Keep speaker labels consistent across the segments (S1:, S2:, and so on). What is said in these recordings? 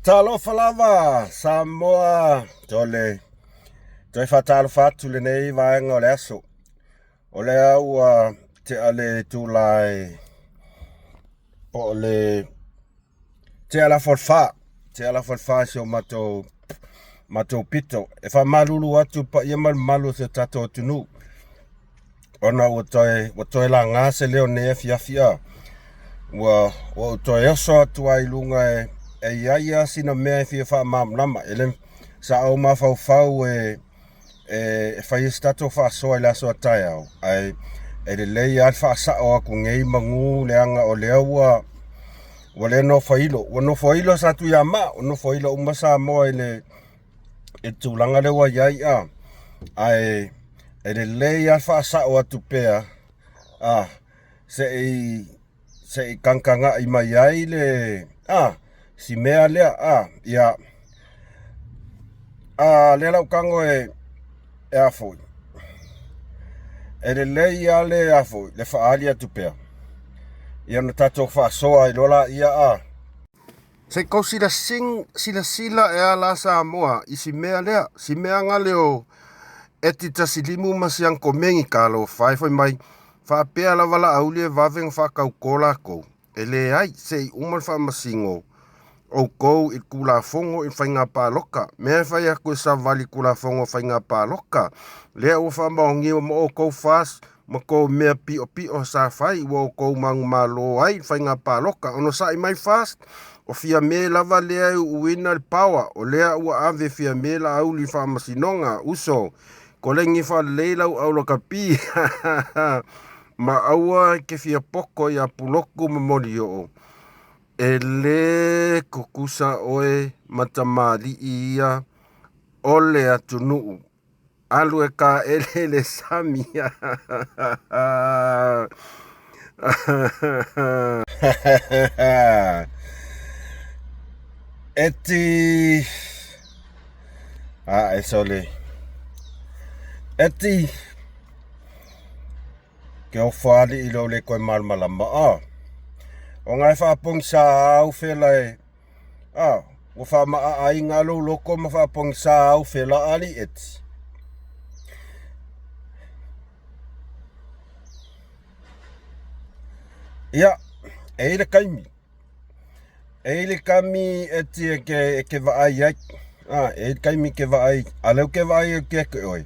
S1: Talo falava Samoa tole toi fatalo fatu le nei vaenga o le aso. O le au te ale tulai po le te ala forfa. Te ala forfa se o mato pito. E fa malulu atu pa ia malu se tato Atunu'U. Ona o toi la ngase leo ne fia. O toi aso atu ai lunga e iaia sina mea fia fa mamlama. Ele sa au mafau fai stato fa so la so tai au. Ai ele lei alfa sa o ku ngei mangu le anga o le ua. Wale no failo sa tu ya ma, no failo umasa mo ele tulanga le wa yai a. Ai ele lei alfa sa o tu pea. Se kankanga i mai ai le si mea lea ya le lau kango e afoi. Ele lei ale afoi, le faali atu pea. Ia na tato whaasoa i lola ia Se kou sila e ala Samoa i si mea lea, si mea ngale o eti tasilimu masiang komengi kalo fai mai whapea la wala auli e waveng whakau kola kou. Ele ai se i umal whamasingo o kou i kula fongo i whainga pāloka. Mea whai aku sa wali kula fongo whainga pāloka. Lea o whamaongi o mo o kou fast ma kou mea pio sa whai o kou mangu malo ai whainga pāloka. Ono sa i mai fast o fia me lava lea uina power o lea ua ave fia me la auli whamasinonga uso. Ko lengi wha leila au loka pi. Ma aua ke fia poko ia puloku mamori o. E le kukusa oe matamari ia o le Atunu'U. Alu e ka ele le sami. Eti. E sole. Eti. Ke o whaali i lo le koe malmalama O ngai whapong sa au whela o whamaa ai ngalo loko ma whapong sa au whela ali eti. Ia, eile kaimi. Eile kami eti e ke vaai ai. Eile kaimi ke vaai. Alau ke vaai ke oi.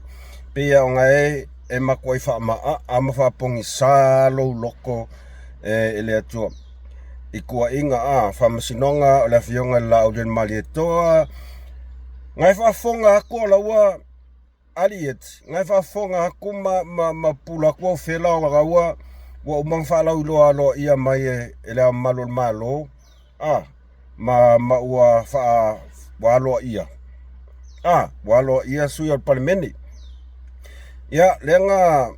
S1: Pia o ngai e makoi whamaa ama whapong sa lo loko ele atua. I kua inga whamasinonga o la fionga la o den mali etoa. Ngai whafonga aku o laua aliet. Ngai whafonga aku ma pula kua o whela o ngaua. Wa umang whalau loa lo ia mai e lea malo. Ma ua waloa ia. Waloa ia sui al palimeni. Ia, lenga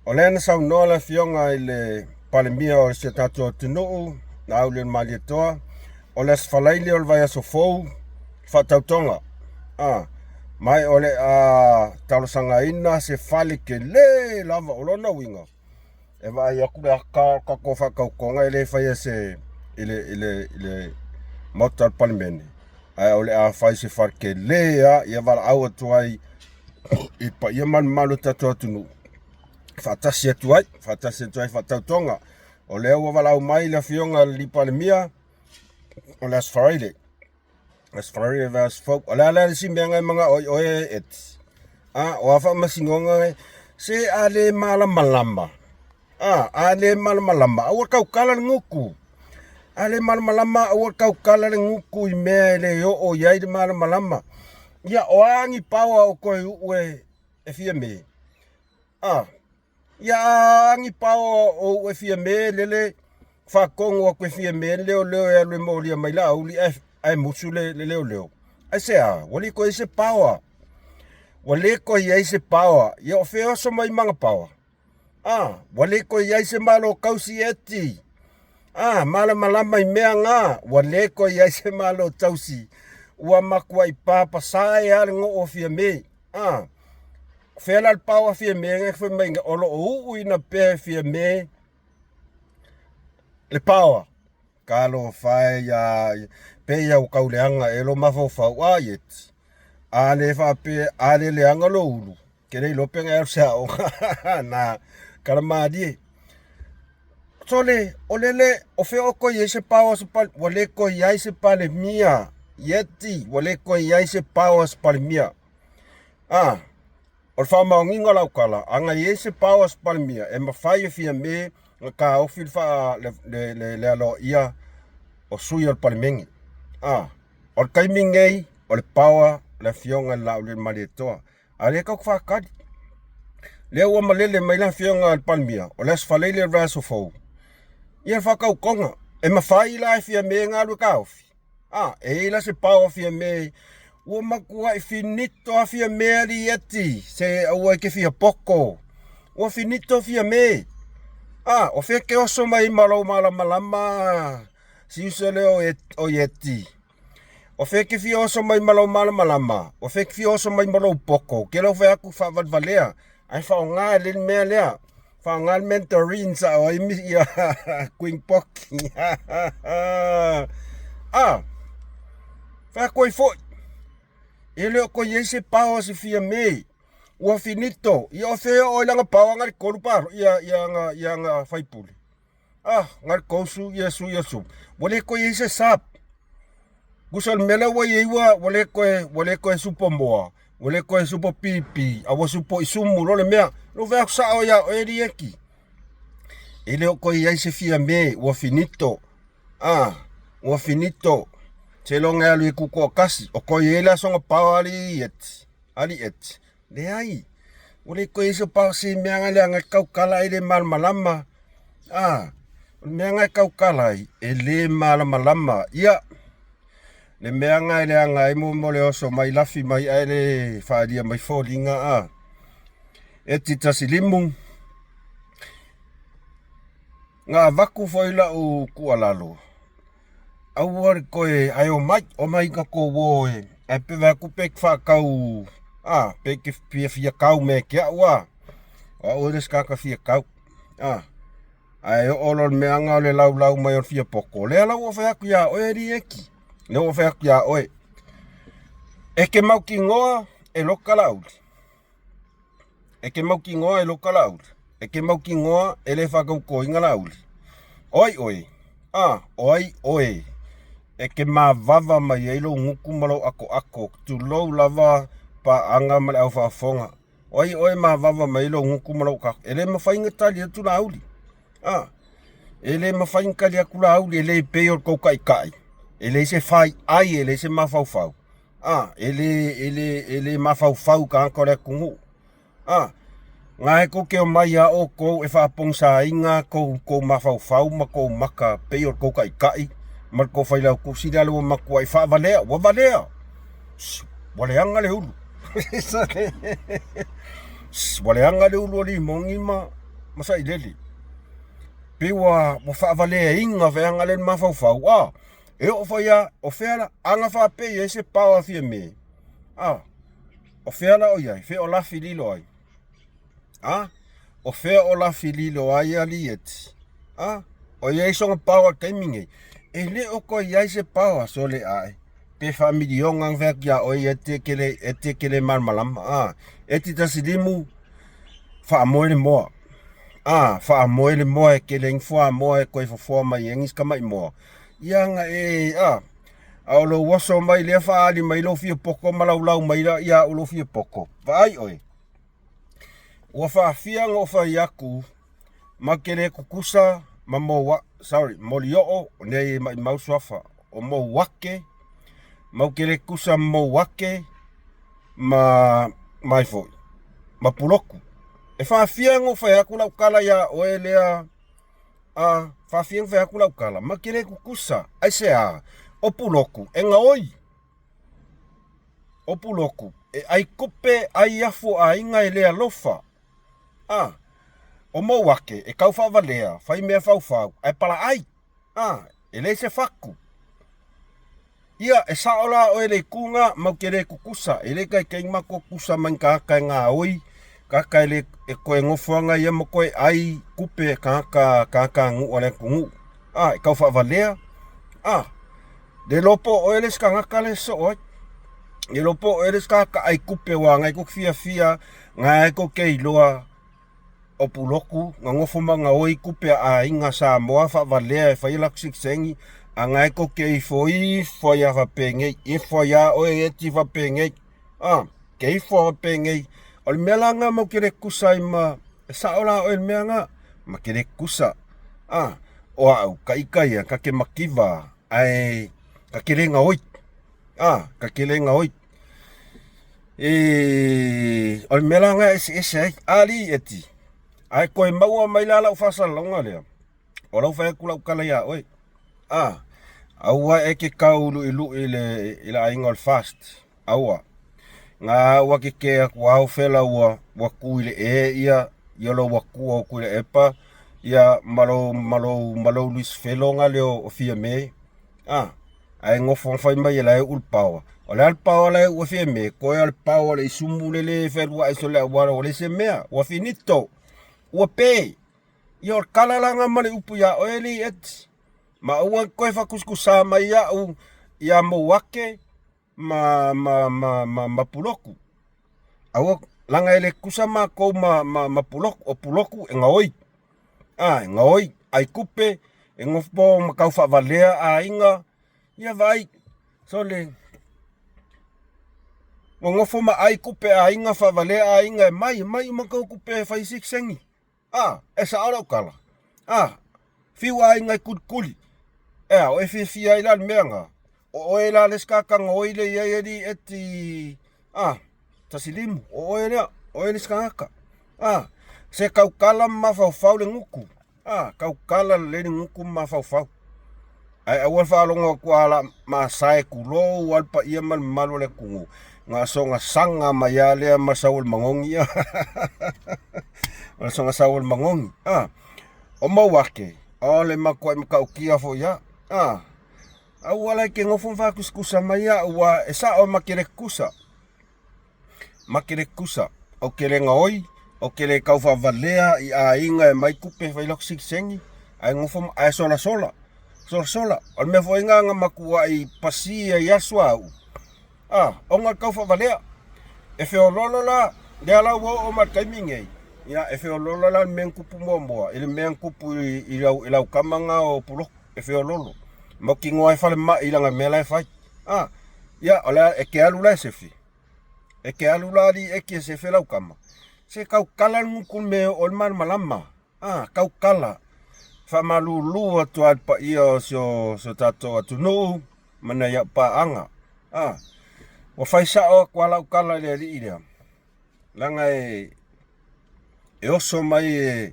S1: o lena sau noa la fionga ile palemia o se tato Atunu'U na au le mali etoa o le asfalaili o le vai aso fou whatautonga mai o le talosanga ina se fale ke le lava o lona winga e vai aku le kako whakaukonga ele whai se ile motar palimene ai o le whai se fale ke le ia wala au atuai i pa ia malu tato Atunu'U Fatasi atuai, whatautonga. O leo walau mai la fionga li palemia o le asfaraile. Asfaraile va asfau. O lea si meanga mga oe et. O afa masingonga se ale malamalama. Ale malamalama. Awa kaukala nguku. Ale malamalama awa kaukala nguku I mea le o yai de malamalama. Ia oangi pawa o koe ue e fia me. Ia angi pao o fia me lele whakongo a koe fia me leo e alue mōlia mai la auli ai musu le leo. Ai se wali ko ise pawa. Wali ko ise pawa. Ia o feo so mai manga pawa. Wali ko ise malo kausi eti. Malama I mea ngā. Wali ko ise malo tausi. Ua makua I papa sae ale ngo o fia me. Fela pawa fia me nge fwe mainga olo ui na pe fia me le pawa kalo fai ya pe ya ukauleanga elo mafofau ayet ale fa pe ale leanga lo ulu kere lo penga el sao na karamadi sole olele ofe oko yese powers pal wale ko yaise pale mia yeti wale ko yaise powers pale mia o fa maunginga lau kala anga yese powers pale mia e mafai fia me ka ofil fa le alo ia o sui al parmengi o kaimingei o le power le fionga la le maletoa ale ka fa kad le o malele mai la fionga al palmia o les falele rasofo ia fa ka konga e mafai la fia me ngalu ka ofi e la se power fia me o makua finito fia me ali yeti se o ke fia poko o finito fia me o fe ke oso mai malo malama si usele o yeti o fe ke fi oso mai malo malama o fe ke fi oso mai malo poko ke lo fe aku fa valea ai fa nga le me lea fa nga mentoring sa o mi ya queen poki fa ko fo ele ko yese pao se fi me o finito io fe o langa pao nga ko par ya nga fai puli ngar kosu yesu wole ko yese sap gusal mela wa yewa wole ko supo moa wole ko supo pipi awo supo isumu lo le mea lo ve sa o ya o erieki ele ko yese fi me o finito se lo nga lu ku ko kasi o ko yela so pa ali et le ai wole ko yese pa si me nga kau kala ile malama meanga kaukalai ele malama ia le meanga ele anga mo le oso mai lafi mai ele faadia mai folinga etita silimu nga vaku foila u kualalo awar koe ayo mai o mai ka ko woe e pe vaku pek fa kau pek fia kau me kia wa o des ka fia kau ai olol meanga le lau mai o fia poko le lau o fa ya o erieki le o fa ya o e ke mau ki ngoa e lokalau e ke mau ki ngoa e ke mau ki ngoa e le fa ko inga lau oi e ke ma vava mai e lo nguku malo ako tu lo lava pa anga mal au fa fonga oi ma vava mai lo nguku malo ka ele ma fa inga tali tu lauli ele mafainka le kula au le pe o ko kai ele se fai ai ele se mafau ele mafau ka ko le kungu ngai ko ke mai a o ko e fa pongsa inga ko mafau ma ko maka pe o ko kai mar ko fai la ku si dalo ma ko fa valea wale anga le ulu wale anga le ulu li mongima masa ileli piwa mo fa vale inga ve anga le mafau e o fa o fela anga fa pe ese power fi me o fela o ya fe o la fililo ai o fe o la fililo ai aliet o ya so power timing e le o ko ya ese power so le ai pe family onga ve ya o ete kele malmalam etita sidimu fa moile mo fa moile mo e ke leng fa mo e ko fo mai engis ka mai mo yanga au lo waso mai le fa ali mai lo fi poko malau mai ya lo fi poko vai oi wa fa fia ngo fa yaku makele kukusa mamo molio ne mai mausafa o mo wake makele kusa mo wake mai fo ma puloku e fa fiango fa ya kula kala ya oelea fa fiango fa ya kula kala makile kukusa ai se o puloku enga oi o puloku e ai kope ai afo ainga elea lofa o mo wake e kau fa valea fai me fa ai pala ai ele se faku ia e saola o ele kunga makile kukusa ele kai mako kusa manka nga oi kaka ele e koe ngofuanga ia mo koe ai kupe kaka ngu ole kungu e kau fa valea De lopo oeles ka ngakale so oi. De lopo oeles ka ai kupe wa ngai ko fia ngai ko keiloa o puloku ngofo manga oi kupe a inga Samoa fa valea fa ila sengi angai ko kei foi ya fa penge I foi ya o e ti fa penge kei fo penge o melanga mo kire kusai ma sa ola o melanga ma kire kusa o au kai ya ka ke makiva ai ka kire nga oi ka kire nga oi o melanga ese ali eti ai koe maua mai la fasa longa lea. O lau whae kula ukala ia oi. Aua eke kaulu ilu ila aingal fast. Aua. Ngā wake kea kua au whela ua waku ile ia lo waku au kuile epa ia malo luis whelonga leo o fia me. Ai ngofo whai mai ila e ulpawa. O le alpawa le ua fia me. Koe alpawa le isumu le whelua iso le awara o le se mea. Ua finito. Ua pe. Ia kalalanga male upu ya oeli et. Ma ua koe whakuskusa mai ia u. Ia mo wake. Ma puloku. Aua langa ele kusa ma kou ma puloku. O puloku e ngaoi. Ngaoi. Ai kupe. E ngofpo ma kau whavalea a inga. Ia vai. So le. Ngofo ma ai kupe a inga whavalea a inga. Mai ma kau kupe whaisik sengi. Esa ara ukala. Fiwa ai ngai kuli. O e fia ila meanga. O e la leska kanga oile ia eti. Tasilimu. O e leska ngaka. Se kaukala ma fau le nguku. Kaukala le nguku ma fau. Ai awal whaalonga kuala ma sae kulo walpa ia malu le kungu. Ngā songa sanga maya lea masawul mangongi. Songa sawul mangongi. O mawake. O le makua mkau kia fo ya. Awala ke ngofo whakuskusa maya ua esa o makere kusa. Makere kusa. O kere ngaoi. O kere kau whavalea I a inga e mai kupe whailok sengi. Ai ngofo ai sola. Sola. O me fo inga nga makua I pasi e yasua au. O ngā kau whavalea. E whio lolo la. Lea lau o mataiminge. Ia e whio lolo la meang kupu moa. Ile meang kupu I lau kamanga o pulo. E whio lolo. Mo ki ngoai whale mai I langa mea lai whai. Ia o lea e ke alu la se whi. E ke alu la li e ke se whi lau kama. Se kau kala ngukul me o man malama. Kau kala. Whamalulu atu alpa ia o so tato Atunu'U. Mana ia pa anga. O whaisa o kwa lau kala lea li irea. Langa e oso mai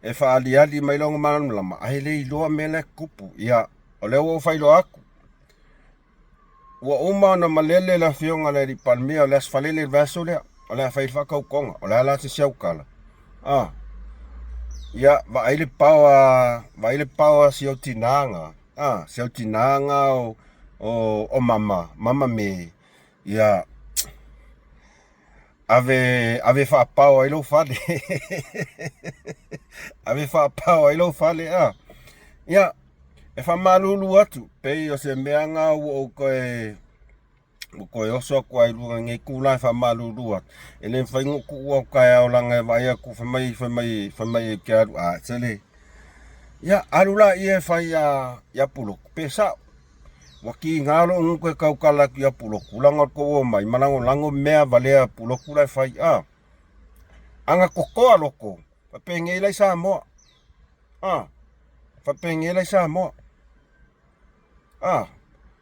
S1: e whaaliali mai longa manamlama. Ahe le iloa mele kupu. Ia o leo o whailo aku. Ua uma na malele la fionga le di palmea. O lea sfalele vaso lea. O lea whail whakau konga. O lea la se siau kala. Ia vaile pawa siau tinanga. Siau tinanga o mama me. Ia ave whapau ai lo whale. Ave whapau ai lo whale. Ia e whamalulu atu. Pei o se meanga o koe oso ko ai lunga ngai kula whamalulu atu. E le whaingo ku ua kai au langa vai aku whamai ke aru tele. Ia arula ie whai ia puloku. Pesa waki ngalo nguke kaukala ki a puloku langot ko mai lango mea valea puloku lai fai anga kokoa loko papenge lai Samoa papenge lai Samoa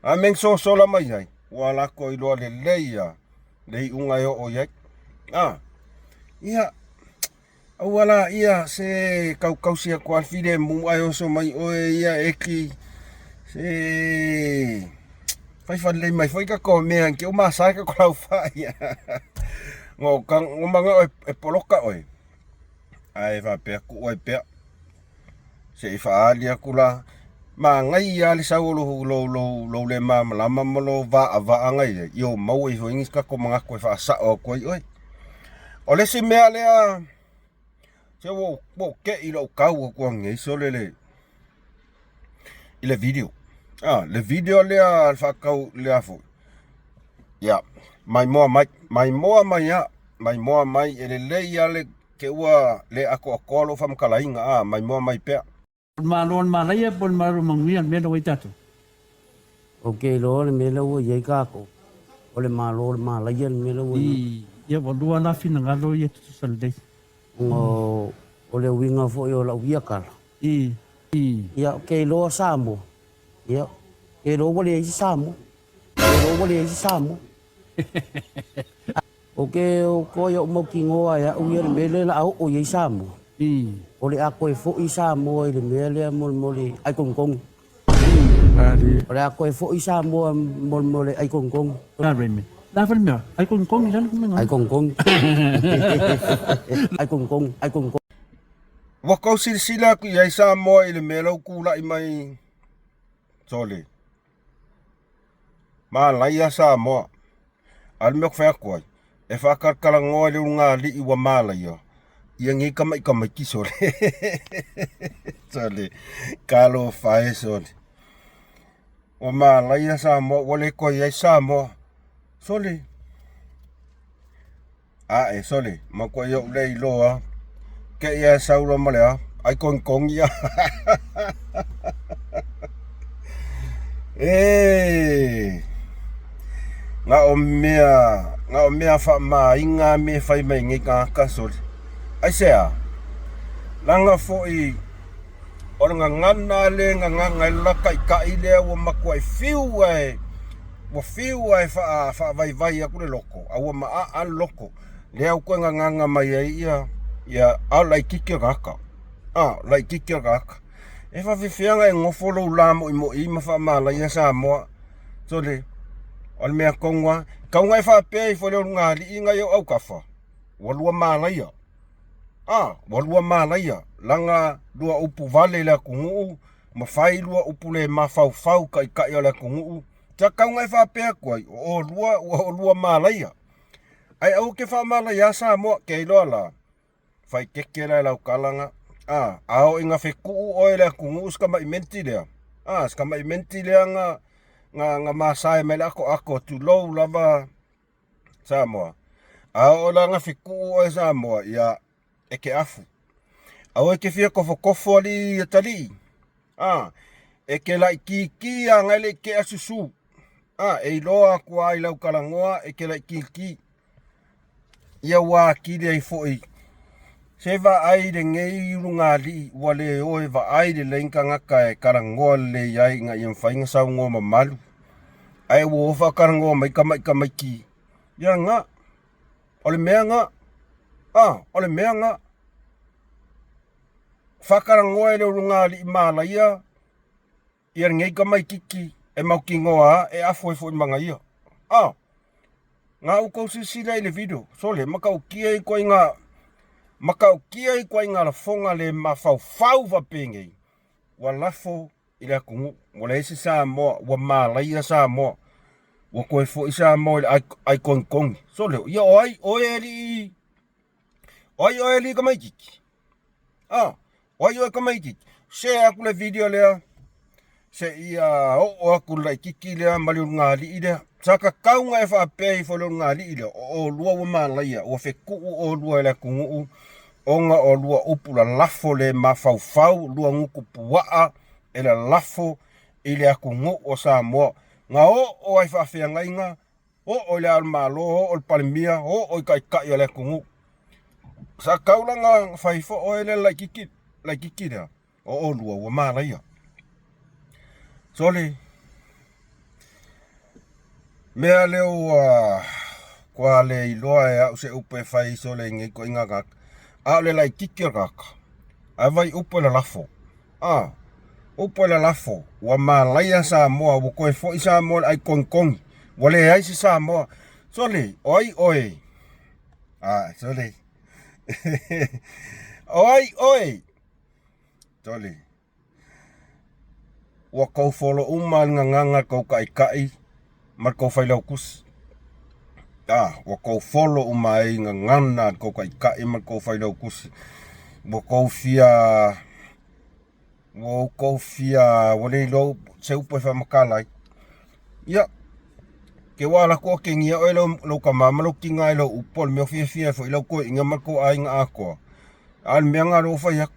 S1: ameng so la mai ai wala ko ilo le leia le unga yo o yak ia awala ia se kausia ko alfide mu ayo so mai o ia eki se fai whanlei mai whai ka ko mea ki o masai ka kolau whai ngō manga e poloka oi ai whapea ku oi pea se I whaali aku la ma ngai ia le sau lo le malama malo va ngai I o mau I hoingis ka ko mga koe whaasa o koi oi o le si mea lea se wo ke I lo kau o kua ngei so le I le video Le video lea whakau lea fo. Ya, mai moa mai ya, mai moa mai ele leia le ke ua le ako akolo whamkalainga mai moa mai pea.
S2: Malon malaya pon maru manguian melo waitatu.
S3: Okay, lo le melo wo ye kako. Ole malo le malaya le melo wo.
S2: Ya walua na fina ngalo ye tu salde.
S3: O ole winga fo yo la wiakal. Ya okay lo samo. Ya. Ke lo wo le samo. Ke lo wo le samo. Okay, ko yo mo kingo ya uya le melo la o ye samo. Ole ako e fo isa mo le mele mol ai kong. Ole ako e fo isa mo mol ai kong.
S2: Na reme. Na reme. Ai kong jan ko
S3: Ai kong. Ai kong.
S1: Wakau silsila ku yai sa mo ile melo kula imai sole. Ma laia sa mo. Al mek fa ko. E fa kar kala ngole nga li iwa mala yo. Yang ikamai kisole. Sole. Kalo fa sole. O ma laia sa mo wale ko yai sa mo. Sole. Sole. Ma ko yo le loa. Ke ia saula male ai kong ia. Nga o mea fa ma inga me fai mai ngi ka sol. Ai sea. Langa foi o nga ngana le nga la kai le o makwai fiu ai. Wo fiu ai fa vai aku le loko. Au ma a loko. Le au ko nga mai ia. Ya au lai kikio kaka. Lai kikio kaka. E fa fianga e ngofolo ulamo mo I ma fa mala ia sa mo. So le ol mea kongwa, kaunga e fa pe fo le ngali inga yo au kafa. Walua mala ia. Walua mala ia. Langa dua upu vale la kungu, ma fai lua upu le ma fau kai la kungu. Ta kaunga e fa pe ko o lua mala ia. Ai au ke fa mala ia sa mo ke lola. Fai kekera lau kalanga. Ao inga feku oile kungu ska mai menti lea. Ska mai menti lea nga masai mele ako tu low lava Samoa. Ao la nga feku oile Samoa ya eke afu. Ao eke fia kofo ali tali. Eke la kiki a ngale ke asusu. E loa kua i lau kalangoa eke la kiki. Ia wa kile ai foi. Se va ai de ngei runga li wale o va ai de lenka ngaka e karangoa le yai nga yang fainga sa ngo malu. Ai wo fa karangoa mai ka ki. Ya nga. Ole mea nga. Ole mea nga. Fa karangoa le runga li mala ia. Ia ngei ka mai kiki e mau ki ngoa e afo e fo manga ia. Nga u ko sila ile video. Sole makau kia I ko nga Makau kia I kwa inga Lafoga le mafau va pengei. Wa lafo ila kungu. Wala isi sa mo. Wa malaya sa mo. Wa koe fo isa mo ai kong. So leo. Ia oe li kamai kiki. Oe kamai kiki. Se aku le video lea. Se ia aku le kiki lea mali ngali ida. Saka kaunga e fa pei fo le ngali ida. O lua wa malaya. O fe kuu o lua ila kungu. Onga o lua upu la lafo le mafau lua nguku puaa e la lafo ile aku ngu o Samoa. Nga o ai whawhia ngainga, o le almalo, o le palimia, o kai o le aku ngu. Sa kaula nga whaifo o ele laikiki rea, o lua ua malaia. Sole, mea leo kwa le iloa e au se upe whai sole ngai ko inga kaka. Le lai kikir kaka. Ai vai upo le lafo. Upo le lafo. Wa malaya Samoa. Wa koe fo I Samoa ai kong. Wale ai si Samoa. Sole. Oi. Sole. Oi. Sole. Wa kou folo umal nganga kou kai. Mar kou whailau kus. Wa kou folo umai ngana kou kai mar kou whailau kusi. Wa kou fia wo ko fia wale lo se upo fa makala ia ke wala ko ke ngia o lo ka mama lo kinga lo upol me fia fo lo ko inga mako ai nga ako al me nga lo fa yak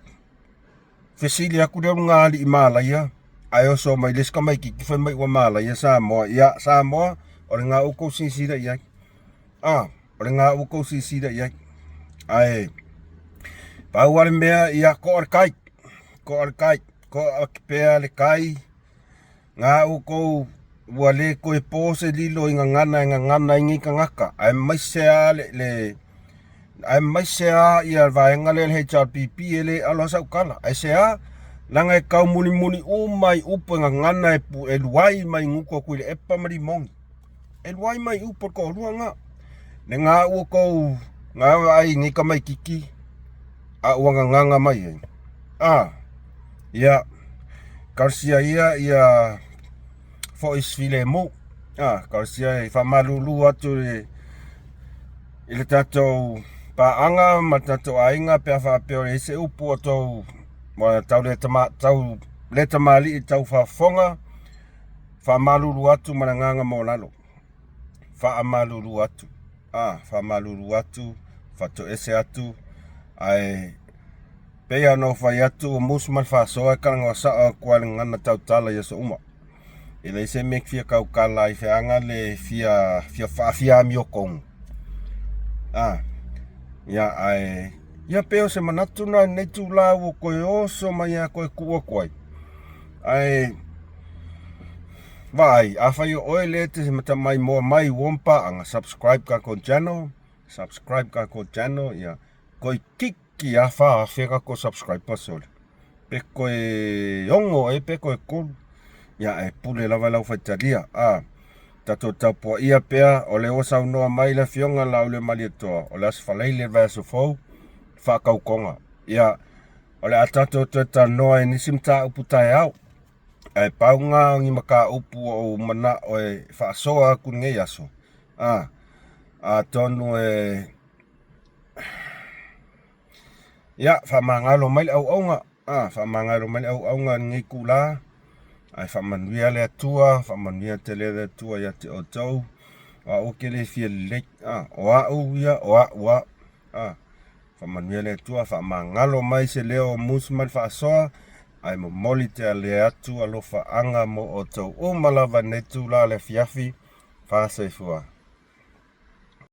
S1: fesili aku de ngali imala ia ayo so mai les ka mai ki fa mai wa mala ia Samoa o nga u ko sisi da ia o nga u ko sisi da ia ai pa wale me ia ko arkai ko pea le kai nga u ko wale ko e pose lilo inga ngana ingi kangaka ai mai sea le ai mai sea ia vaenga le HRPP ele alo sa ukala ai sea langa e kau muni mai upo inga ngana e luai mai nguko kuile epa mari mongi e luai mai upo ko luanga ne nga u ko nga ai ngi ka mai kiki a uanga nganga mai ia karsia ia fo isfile mo karsia fa malulu atu ile tato pa anga matato ainga pe fa pe ese upo to mo tau le tamali tau fa fonga fa malulu atu mananga mo lalo fa malulu atu fa malulu atu fa to ese atu ai pea no fai atu MUSS Ma Le Fa'asoa ka nga sa kwa ngana tau tala ya so uma ele se mek fia kau kala I feanga le fia miokong ya ai ya peo se manatu na netu la wo ko oso mai ko ku ko ai vai afai oile te se mata mai mo mai wompa anga subscribe ka ko channel ya ko ki afa feka ko subscribe pasol pe ko yongo pe ko ko ya pule lava lau fatalia tato tapo ia pea o le osa no mai la fionga la le malito o las falaile va so fo fa kaukonga ya o le atato tata no ni simta uputa au paunga ngi maka upu o mana o Fa'asoa ku nge yaso tonu ya fa mangalo mai au nga ngi kula ai fa manuia le tua fa manuia tele le tua ya te o tau o ke le fie le fa manuia le tua fa mangalo mai se leo MUSS Ma Le Fa'asoa ai mo moli te le atu alo fa anga mo o tau o malava netu la le fiafi fa se fua